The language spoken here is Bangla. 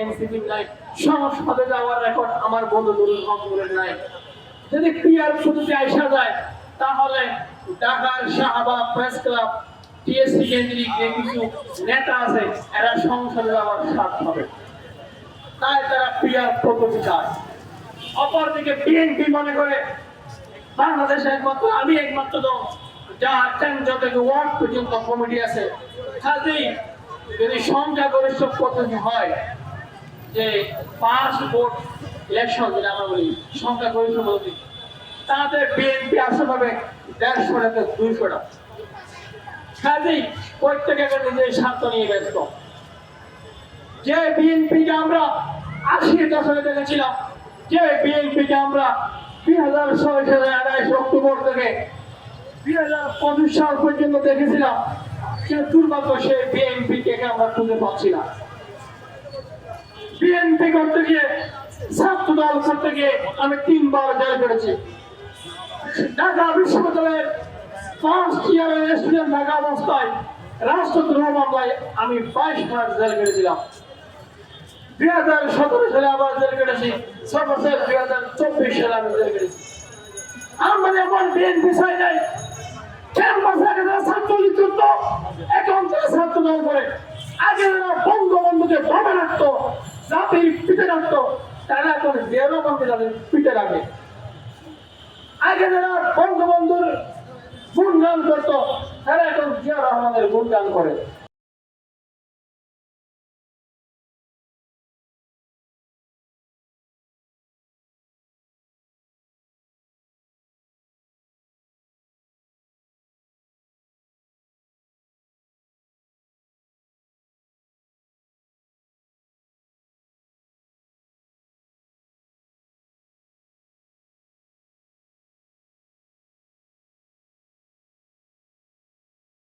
এনসিপি নাই, সংসদে যাওয়ার রেকর্ড আমার বন্ধু নুরুল হক বলেন নাই। যদি পিয়ার পদ্ধতি আসা যায় তাহলে ঢাকার শাহবাগ প্রেস ক্লাব টিএসসি কেন্দ্রিক যে কিছু নেতা আছে এরা সংসদে যাওয়ার স্বাদ হবে, তাই তারা পিয়ার পদ্ধতি চায়। অপরদিকে বিএনপি মনে করে বাংলাদেশে একমাত্র আমি একমাত্র দল যা কেন্দ্র থেকে ওয়ার্ড পর্যন্ত কমিটি আছে, কাজেই যদি সংখ্যাগরিষ্ঠ পদ্ধতি হয় যে 5 ভোট ইলেকশন যেটা আমরা বলি সংখ্যাগরিষ্ঠ পদ্ধতি, তাদের বিএনপি আসন হবে 150 থেকে 200টা। কাজেই প্রত্যেকে নিজের স্বার্থ নিয়ে ব্যস্ত। যে বিএনপিকে আমরা 80 দশকে দেখেছিলাম, যে বিএনপিকে আমরা 2006 সালের 28 অক্টোবর থেকে 2025 সাল পর্যন্ত দেখেছিলাম, সে দুর্ভাগ্য সেই বিএনপিকে আমরা খুঁজে পাচ্ছি না। বিএনপি করতে গিয়ে, ছাত্র দল করতে গিয়ে আমি 3 বার জেল করেছি। ঢাকা বিশ্ববিদ্যালয়ের ফার্স্ট ইয়ারের স্টুডেন্ট থাকা অবস্থায় রাষ্ট্রদ্রোহ মামলায় আমি 22 মাস জেল কেটেছিলাম। 2017 সালে আবার জেল কেটেছি, সর্বশেষ 2024 সালে আমি জেল কেটেছি। আমরা যেমন বিএনপি চাই নাই, ক্যাম্পাসে আগে যারা ছাত্রলীগ করতো এখন তারা ছাত্র দল করে, আগে যারা বঙ্গবন্ধুকে ভবে রাখতো, জাতির পিঠে রাখতো, তারা এখন জিয়ারহমানকে তাদের পিঠে রাখে। আগে যারা বঙ্গবন্ধুর গুণগান করতো তারা এখন জিয়া রহমানের গুণগান করে।